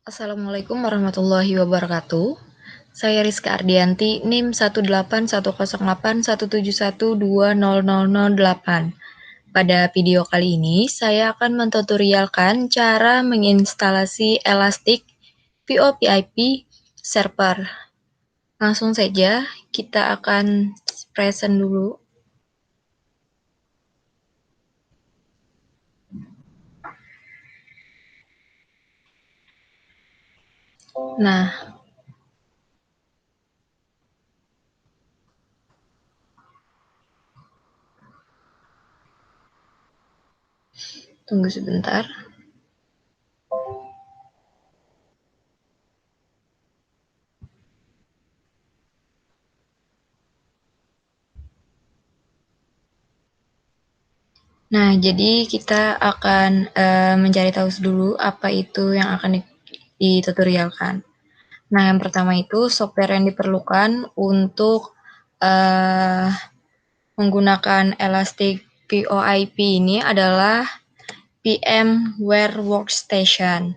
Assalamualaikum warahmatullahi wabarakatuh. Saya Rizka Ardianti, NIM 1810817120008. Pada video kali ini, saya akan mentutorialkan cara menginstalasi Elastic VoIP Server. Langsung saja, kita akan present dulu. Nah, tunggu sebentar. Nah, jadi kita akan mencari tahu dulu apa itu yang akan ditutorialkan. Nah, yang pertama itu software yang diperlukan untuk menggunakan Elastic VoIP ini adalah VMware Workstation.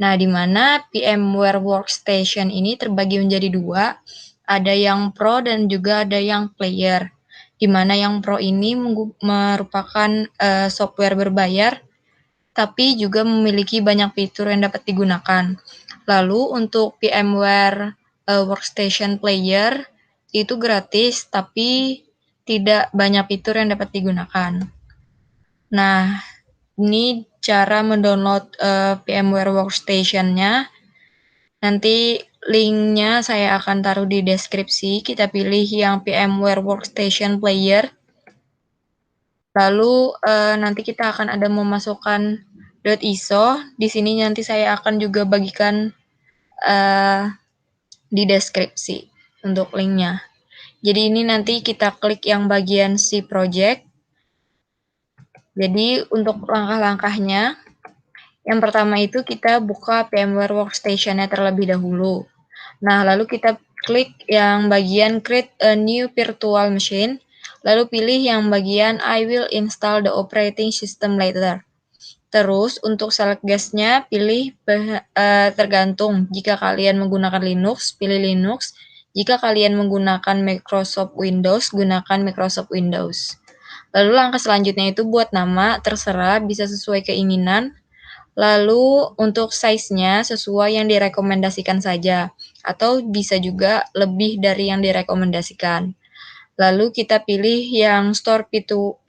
Nah, di mana VMware Workstation ini terbagi menjadi dua, ada yang Pro dan juga ada yang Player. Di mana yang Pro ini merupakan software berbayar, tapi juga memiliki banyak fitur yang dapat digunakan. Lalu untuk VMware Workstation Player itu gratis, tapi tidak banyak fitur yang dapat digunakan. Nah, ini cara mendownload VMware Workstation-nya. Nanti linknya saya akan taruh di deskripsi. Kita pilih yang VMware Workstation Player. Lalu nanti kita akan ada memasukkan .iso. Di sini nanti saya akan juga bagikan di deskripsi untuk linknya. Jadi ini nanti kita klik yang bagian si project. Jadi untuk langkah-langkahnya, yang pertama itu kita buka VMware Workstation-nya terlebih dahulu. Nah, lalu kita klik yang bagian create a new virtual machine, lalu pilih yang bagian I will install the operating system later. Terus untuk select guest-nya pilih tergantung, jika kalian menggunakan Linux, pilih Linux. Jika kalian menggunakan Microsoft Windows, gunakan Microsoft Windows. Lalu langkah selanjutnya itu buat nama, terserah, bisa sesuai keinginan. Lalu untuk size-nya sesuai yang direkomendasikan saja, atau bisa juga lebih dari yang direkomendasikan. Lalu kita pilih yang store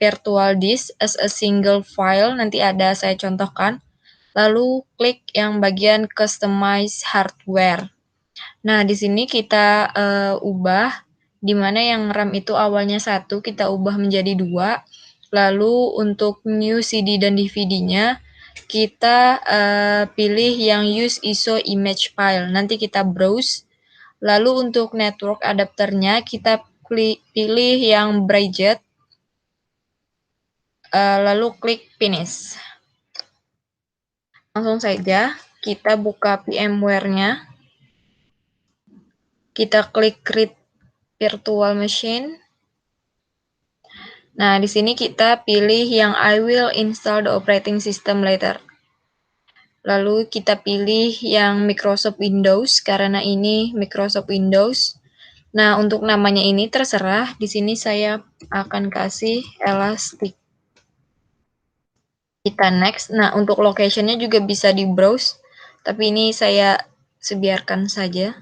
virtual disk as a single file, nanti ada saya contohkan. Lalu klik yang bagian customize hardware. Nah, di sini kita ubah, di mana yang RAM itu awalnya 1, kita ubah menjadi 2. Lalu untuk new CD dan DVD-nya, kita pilih yang use ISO image file. Nanti kita browse. Lalu untuk network adapternya, kita pilih yang Bridget. Lalu klik finish. Langsung saja kita buka VMware-nya. Kita klik create virtual machine. Nah, di sini kita pilih yang I will install the operating system later. Lalu kita pilih yang Microsoft Windows karena ini Microsoft Windows. Nah, untuk namanya ini terserah. Di sini saya akan kasih Elastic. Kita next. Nah, untuk location-nya juga bisa di browse, tapi ini saya sebiarkan saja.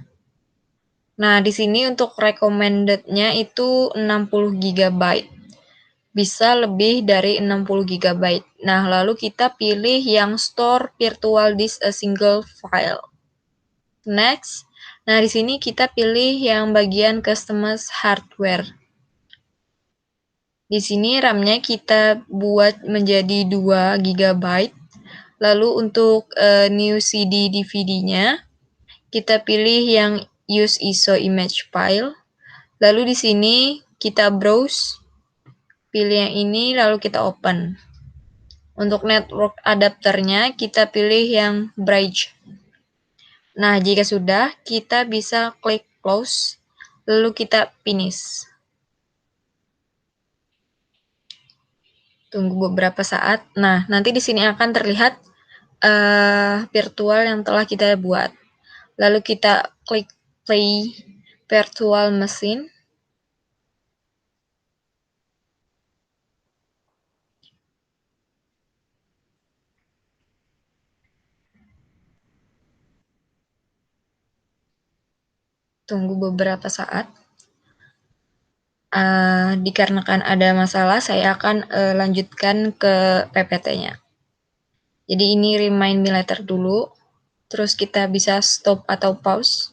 Nah, di sini untuk recommended-nya itu 60 GB. Bisa lebih dari 60 GB. Nah, lalu kita pilih yang store virtual disk a single file. Next. Nah, di sini kita pilih yang bagian customize hardware. Di sini RAM-nya kita buat menjadi 2 GB. Lalu untuk new CD DVD-nya, kita pilih yang use ISO image file. Lalu di sini kita browse, pilih yang ini, lalu kita open. Untuk network adapternya, kita pilih yang bridge. Nah, jika sudah, kita bisa klik close, lalu kita finish. Tunggu beberapa saat. Nah, nanti di sini akan terlihat virtual yang telah kita buat. Lalu kita klik play virtual machine. Tunggu beberapa saat. Dikarenakan ada masalah, saya akan lanjutkan ke PPT-nya. Jadi ini remind me later dulu, terus kita bisa stop atau pause.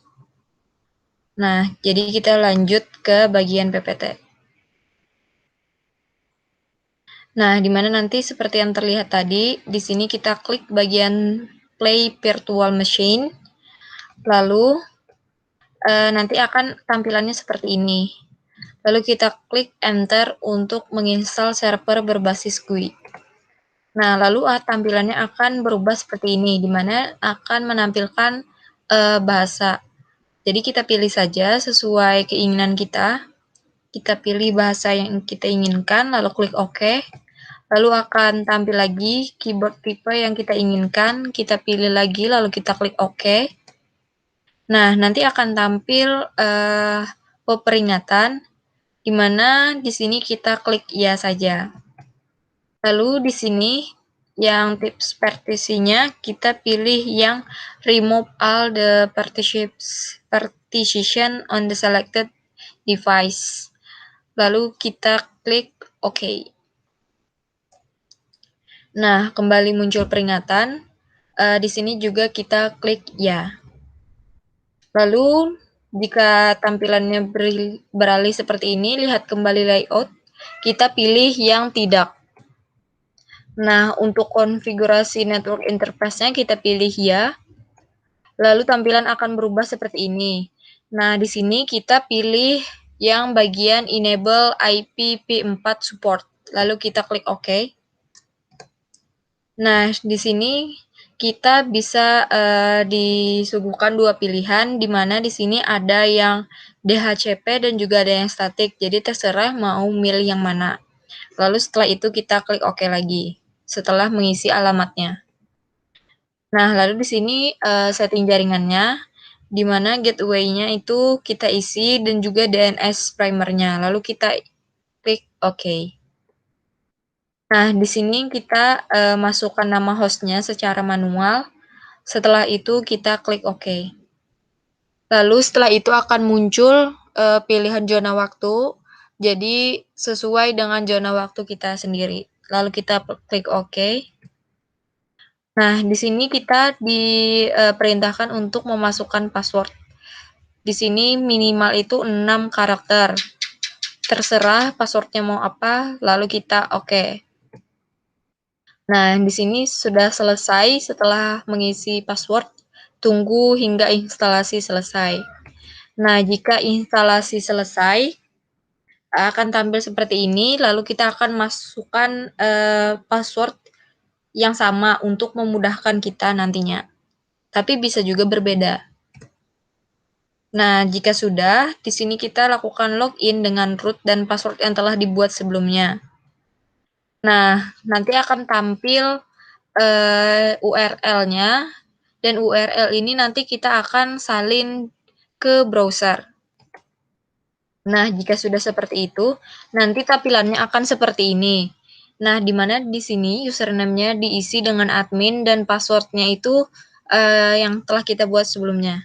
Nah, jadi kita lanjut ke bagian PPT. Nah, di mana nanti seperti yang terlihat tadi, di sini kita klik bagian play virtual machine, lalu nanti akan tampilannya seperti ini. Lalu kita klik enter untuk menginstal server berbasis GUI. Nah, lalu tampilannya akan berubah seperti ini, di mana akan menampilkan bahasa. Jadi kita pilih saja sesuai keinginan kita. Kita pilih bahasa yang kita inginkan, lalu klik OK. Lalu akan tampil lagi keyboard tipe yang kita inginkan. Kita pilih lagi, lalu kita klik OK. Nah, nanti akan tampil peringatan, di mana di sini kita klik iya saja. Lalu di sini yang tips partisinya kita pilih yang remove all the partition on the selected device. Lalu kita klik OK. Nah, kembali muncul peringatan. Di sini juga kita klik ya. Lalu jika tampilannya beralih seperti ini, lihat kembali layout. Kita pilih yang tidak. Nah, untuk konfigurasi network interface-nya kita pilih ya. Lalu tampilan akan berubah seperti ini. Nah, di sini kita pilih yang bagian enable IPv4 support. Lalu kita klik OK. Nah, di sini kita bisa disuguhkan dua pilihan, di mana di sini ada yang DHCP dan juga ada yang statik. Jadi terserah mau milih yang mana. Lalu setelah itu kita klik OK lagi setelah mengisi alamatnya. Nah, lalu di sini setting jaringannya, di mana gateway-nya itu kita isi dan juga DNS primernya. Lalu kita klik OK. Nah, di sini kita masukkan nama hostnya secara manual. Setelah itu kita klik OK. Lalu setelah itu akan muncul pilihan zona waktu. Jadi sesuai dengan zona waktu kita sendiri. Lalu kita klik OK. Nah, di sini kita diperintahkan untuk memasukkan password. Di sini minimal itu 6 karakter. Terserah passwordnya mau apa, lalu kita OK. Nah, di sini sudah selesai setelah mengisi password. Tunggu hingga instalasi selesai. Nah, jika instalasi selesai, akan tampil seperti ini. Lalu kita akan masukkan password yang sama untuk memudahkan kita nantinya. Tapi bisa juga berbeda. Nah, jika sudah, di sini kita lakukan login dengan root dan password yang telah dibuat sebelumnya. Nah, nanti akan tampil URL-nya, dan URL ini nanti kita akan salin ke browser. Nah, jika sudah seperti itu, nanti tampilannya akan seperti ini. Nah, di mana di sini username-nya diisi dengan admin dan password-nya itu yang telah kita buat sebelumnya.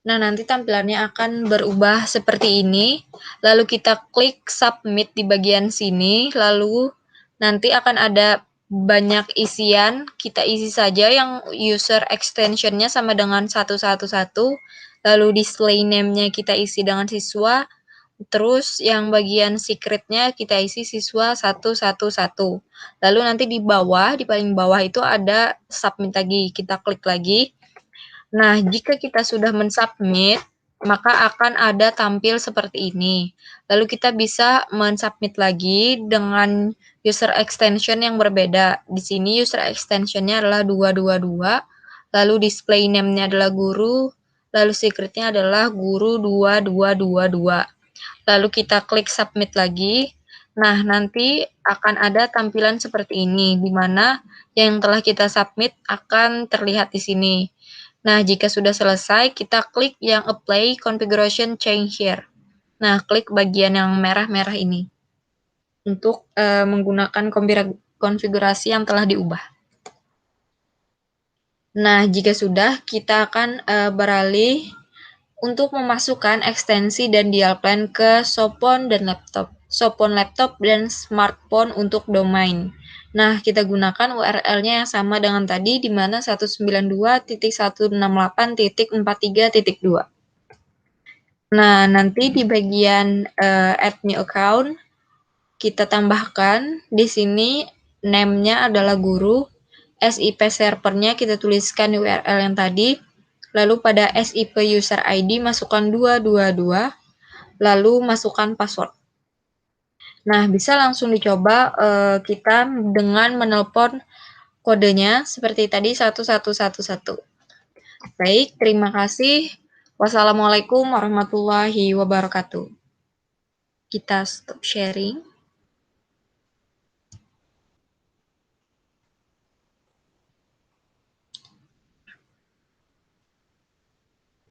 Nah, nanti tampilannya akan berubah seperti ini. Lalu kita klik submit di bagian sini. Lalu nanti akan ada banyak isian. Kita isi saja yang user extension-nya sama dengan 111. Lalu display name-nya kita isi dengan siswa. Terus yang bagian secret-nya kita isi siswa 111. Lalu nanti di bawah, di paling bawah itu ada submit lagi. Kita klik lagi. Nah, jika kita sudah mensubmit, maka akan ada tampil seperti ini. Lalu kita bisa mensubmit lagi dengan user extension yang berbeda. Di sini user extension-nya adalah 222, lalu display name-nya adalah guru, lalu secret-nya adalah guru 2222. Lalu kita klik submit lagi. Nah, nanti akan ada tampilan seperti ini, di mana yang telah kita submit akan terlihat di sini. Nah, jika sudah selesai, kita klik yang Apply Configuration Change Here. Nah, klik bagian yang merah-merah ini untuk menggunakan konfigurasi yang telah diubah. Nah, jika sudah, kita akan beralih untuk memasukkan ekstensi dan dial plan ke Sopon dan laptop. Sopon laptop dan smartphone untuk domain. Nah, kita gunakan URL-nya yang sama dengan tadi, di mana 192.168.43.2. Nah, nanti di bagian add new account, kita tambahkan di sini name-nya adalah guru, SIP servernya kita tuliskan di URL yang tadi, lalu pada SIP user ID masukkan 222, lalu masukkan password. Nah, bisa langsung dicoba kita dengan menelpon kodenya seperti tadi 1111. Baik, terima kasih. Wassalamualaikum warahmatullahi wabarakatuh. Kita stop sharing.